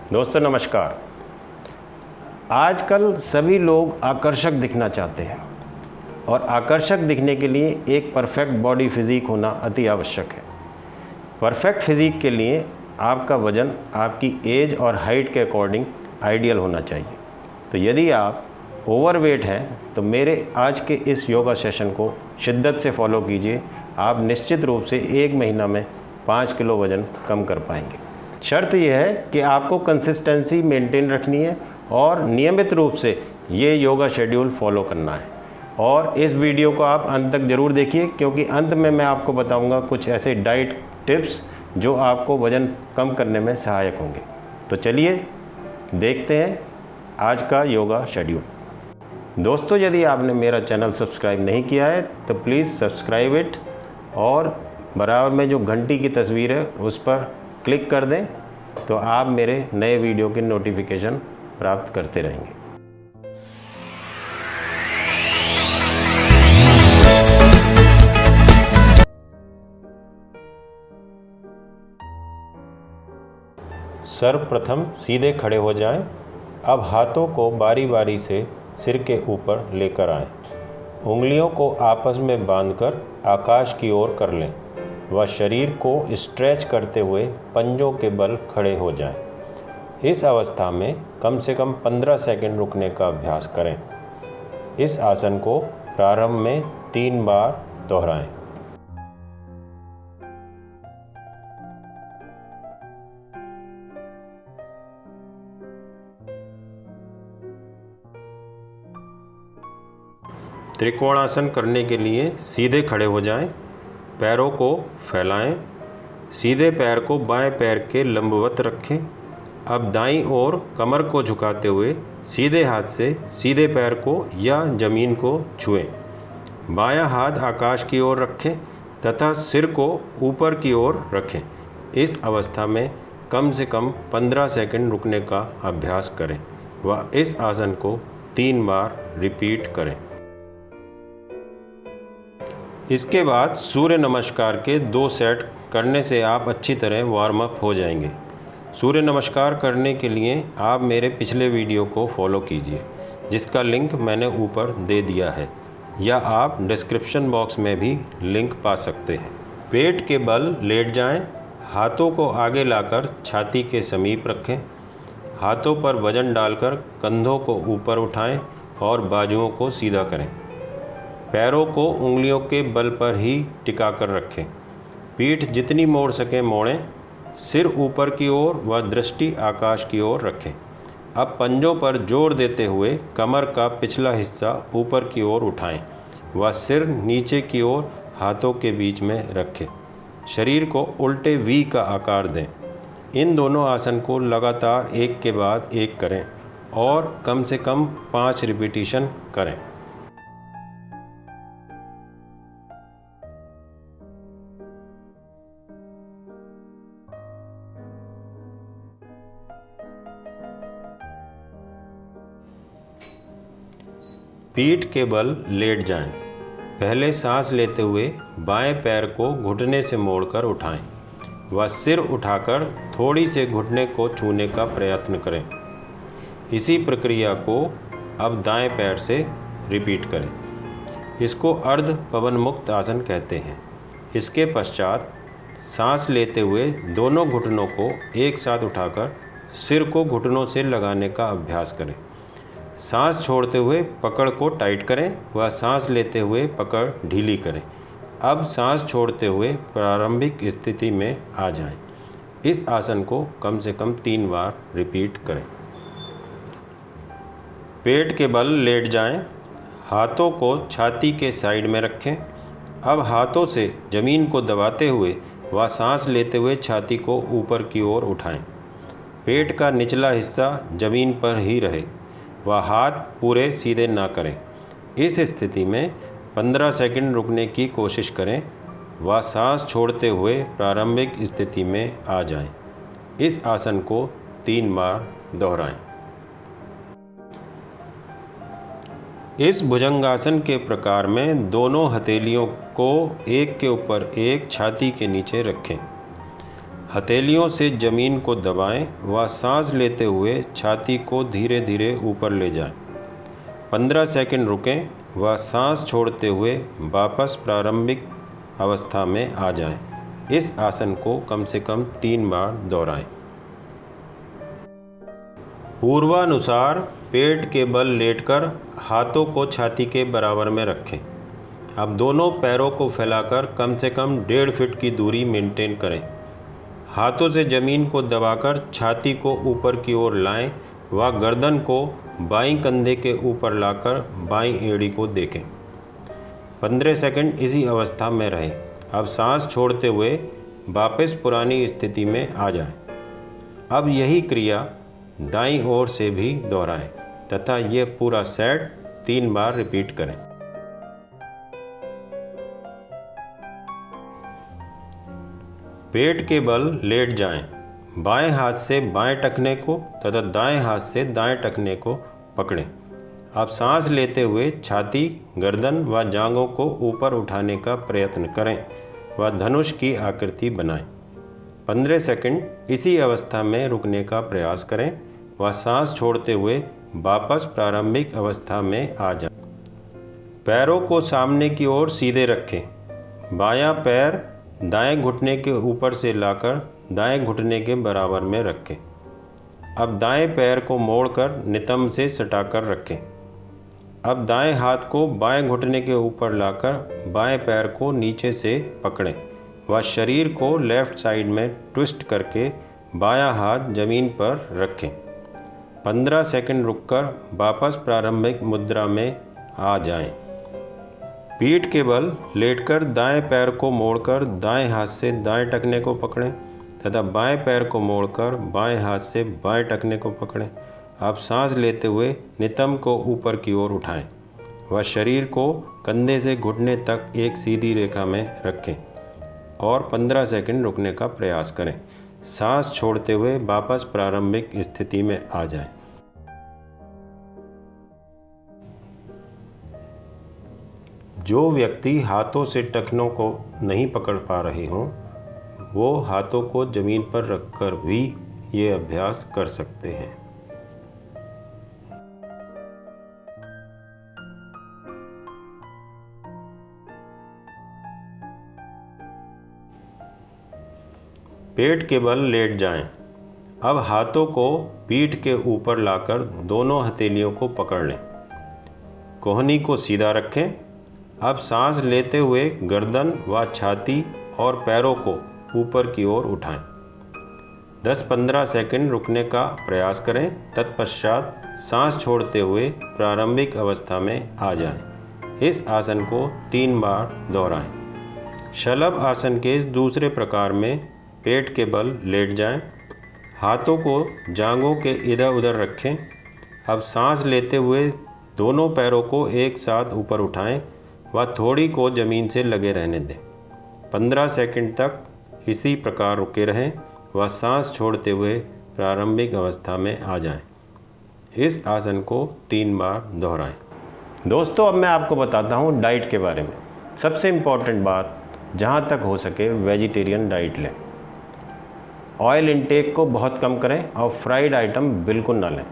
दोस्तों नमस्कार। आजकल सभी लोग आकर्षक दिखना चाहते हैं और आकर्षक दिखने के लिए एक परफेक्ट बॉडी फिज़िक होना अति आवश्यक है। परफेक्ट फिज़िक के लिए आपका वज़न आपकी एज और हाइट के अकॉर्डिंग आइडियल होना चाहिए। तो यदि आप ओवरवेट हैं तो मेरे आज के इस योगा सेशन को शिद्दत से फॉलो कीजिए। आप निश्चित रूप से 1 महीना में 5 किलो वज़न कम कर पाएंगे। शर्त यह है कि आपको कंसिस्टेंसी मेंटेन रखनी है और नियमित रूप से ये योगा शेड्यूल फॉलो करना है। और इस वीडियो को आप अंत तक ज़रूर देखिए, क्योंकि अंत में मैं आपको बताऊंगा कुछ ऐसे डाइट टिप्स जो आपको वज़न कम करने में सहायक होंगे। तो चलिए देखते हैं आज का योगा शेड्यूल। दोस्तों, यदि आपने मेरा चैनल सब्सक्राइब नहीं किया है तो प्लीज़ सब्सक्राइब इट और बराबर में जो घंटी की तस्वीर है उस पर क्लिक कर दें तो आप मेरे नए वीडियो की नोटिफिकेशन प्राप्त करते रहेंगे। सर्वप्रथम सीधे खड़े हो जाएं। अब हाथों को बारी बारी से सिर के ऊपर लेकर आएं। उंगलियों को आपस में बांधकर आकाश की ओर कर लें व शरीर को स्ट्रेच करते हुए पंजों के बल खड़े हो जाएं। इस अवस्था में कम से कम 15 सेकंड रुकने का अभ्यास करें। इस आसन को प्रारंभ में 3 बार दोहराएं। त्रिकोणासन करने के लिए सीधे खड़े हो जाएं। पैरों को फैलाएं। सीधे पैर को बाएं पैर के लंबवत रखें। अब दाईं ओर कमर को झुकाते हुए सीधे हाथ से सीधे पैर को या ज़मीन को छुएं। बायां हाथ आकाश की ओर रखें तथा सिर को ऊपर की ओर रखें। इस अवस्था में कम से कम 15 सेकंड रुकने का अभ्यास करें व इस आसन को 3 बार रिपीट करें। इसके बाद सूर्य नमस्कार के 2 सेट करने से आप अच्छी तरह वार्म अप हो जाएंगे। सूर्य नमस्कार करने के लिए आप मेरे पिछले वीडियो को फॉलो कीजिए, जिसका लिंक मैंने ऊपर दे दिया है, या आप डिस्क्रिप्शन बॉक्स में भी लिंक पा सकते हैं। पेट के बल लेट जाएं। हाथों को आगे लाकर छाती के समीप रखें। हाथों पर वजन डालकर कंधों को ऊपर उठाएं और बाजुओं को सीधा करें। पैरों को उंगलियों के बल पर ही टिकाकर रखें। पीठ जितनी मोड़ सकें मोड़ें। सिर ऊपर की ओर व दृष्टि आकाश की ओर रखें। अब पंजों पर जोर देते हुए कमर का पिछला हिस्सा ऊपर की ओर उठाएं व सिर नीचे की ओर हाथों के बीच में रखें। शरीर को उल्टे वी का आकार दें। इन दोनों आसन को लगातार एक के बाद एक करें और कम से कम 5 रिपीटिशन करें। पीठ के बल लेट जाएं। पहले सांस लेते हुए बाएं पैर को घुटने से मोड़कर उठाएं व सिर उठाकर थोड़ी से घुटने को छूने का प्रयत्न करें। इसी प्रक्रिया को अब दाएं पैर से रिपीट करें। इसको अर्ध पवन मुक्त आसन कहते हैं। इसके पश्चात सांस लेते हुए दोनों घुटनों को एक साथ उठाकर सिर को घुटनों से लगाने का अभ्यास करें। सांस छोड़ते हुए पकड़ को टाइट करें व सांस लेते हुए पकड़ ढीली करें। अब सांस छोड़ते हुए प्रारंभिक स्थिति में आ जाएं। इस आसन को कम से कम 3 बार रिपीट करें। पेट के बल लेट जाएं। हाथों को छाती के साइड में रखें। अब हाथों से ज़मीन को दबाते हुए व सांस लेते हुए छाती को ऊपर की ओर उठाएं। पेट का निचला हिस्सा ज़मीन पर ही रहे व हाथ पूरे सीधे ना करें। इस स्थिति में 15 सेकंड रुकने की कोशिश करें व सांस छोड़ते हुए प्रारंभिक स्थिति में आ जाएं। इस आसन को 3 बार दोहराएं। इस भुजंगासन के प्रकार में दोनों हथेलियों को एक के ऊपर एक छाती के नीचे रखें। हथेलियों से ज़मीन को दबाएं व सांस लेते हुए छाती को धीरे धीरे ऊपर ले जाएं। 15 सेकंड रुकें व सांस छोड़ते हुए वापस प्रारंभिक अवस्था में आ जाएं। इस आसन को कम से कम 3 बार दोहराएं। पूर्वानुसार पेट के बल लेटकर हाथों को छाती के बराबर में रखें। अब दोनों पैरों को फैलाकर कम से कम 1.5 फीट की दूरी मेंटेन करें। हाथों से ज़मीन को दबाकर छाती को ऊपर की ओर लाएं व गर्दन को बाईं कंधे के ऊपर लाकर बाईं एड़ी को देखें। 15 सेकंड इसी अवस्था में रहें। अब सांस छोड़ते हुए वापस पुरानी स्थिति में आ जाएं। अब यही क्रिया दाईं ओर से भी दोहराएं तथा यह पूरा सेट 3 बार रिपीट करें। पेट के बल लेट जाएं। बाएं हाथ से बाएं टखने को तथा दाएं हाथ से दाएं टखने को पकड़ें। अब सांस लेते हुए छाती, गर्दन व जांघों को ऊपर उठाने का प्रयत्न करें व धनुष की आकृति बनाएं। 15 सेकंड इसी अवस्था में रुकने का प्रयास करें व सांस छोड़ते हुए वापस प्रारंभिक अवस्था में आ जाएं। पैरों को सामने की ओर सीधे रखें। बायां पैर दाएं घुटने के ऊपर से लाकर दाएं घुटने के बराबर में रखें। अब दाएं पैर को मोड़कर नितंब से सटाकर रखें। अब दाएं हाथ को बाएं घुटने के ऊपर लाकर बाएं पैर को नीचे से पकड़ें व शरीर को लेफ़्ट साइड में ट्विस्ट करके बायां हाथ ज़मीन पर रखें। 15 सेकंड रुककर वापस प्रारंभिक मुद्रा में आ जाएं। पीठ के बल लेटकर दाएं पैर को मोड़कर दाएं हाथ से दाएं टखने को पकड़ें तथा बाएं पैर को मोड़कर बाएं हाथ से बाएं टखने को पकड़ें। आप सांस लेते हुए नितंब को ऊपर की ओर उठाएं व शरीर को कंधे से घुटने तक एक सीधी रेखा में रखें और 15 सेकंड रुकने का प्रयास करें। सांस छोड़ते हुए वापस प्रारंभिक स्थिति में आ जाएं। जो व्यक्ति हाथों से टखनों को नहीं पकड़ पा रहे हों वो हाथों को ज़मीन पर रखकर भी ये अभ्यास कर सकते हैं। पेट के बल लेट जाएं। अब हाथों को पीठ के ऊपर लाकर दोनों हथेलियों को पकड़ लें। कोहनी को सीधा रखें। अब सांस लेते हुए गर्दन व छाती और पैरों को ऊपर की ओर उठाएं। 10-15 सेकंड रुकने का प्रयास करें। तत्पश्चात सांस छोड़ते हुए प्रारंभिक अवस्था में आ जाएं। इस आसन को 3 बार दोहराएं। शलभ आसन के इस दूसरे प्रकार में पेट के बल लेट जाएं। हाथों को जांघों के इधर उधर रखें। अब सांस लेते हुए दोनों पैरों को एक साथ ऊपर उठाएं व थोड़ी को ज़मीन से लगे रहने दें। 15 सेकंड तक इसी प्रकार रुके रहें व सांस छोड़ते हुए प्रारंभिक अवस्था में आ जाएं। इस आसन को 3 बार दोहराएं। दोस्तों, अब मैं आपको बताता हूँ डाइट के बारे में। सबसे इम्पॉर्टेंट बात, जहाँ तक हो सके वेजिटेरियन डाइट लें। ऑयल इंटेक को बहुत कम करें और फ्राइड आइटम बिल्कुल ना लें।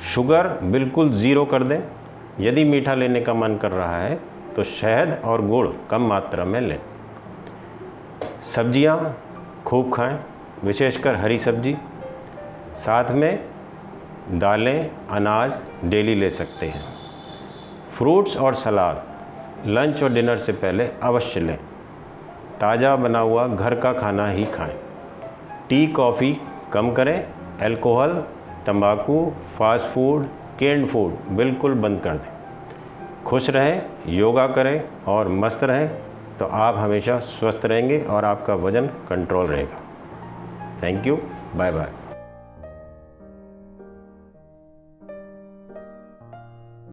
शुगर बिल्कुल ज़ीरो कर दें। यदि मीठा लेने का मन कर रहा है तो शहद और गुड़ कम मात्रा में लें। सब्जियां खूब खाएं, विशेषकर हरी सब्जी। साथ में दालें, अनाज डेली ले सकते हैं। फ्रूट्स और सलाद लंच और डिनर से पहले अवश्य लें। ताज़ा बना हुआ घर का खाना ही खाएं। टी, कॉफ़ी कम करें। अल्कोहल, तंबाकू, फास्ट फूड, कैंड फूड बिल्कुल बंद कर दें। खुश रहें, योगा करें और मस्त रहें तो आप हमेशा स्वस्थ रहेंगे और आपका वज़न कंट्रोल रहेगा। Thank you, bye bye.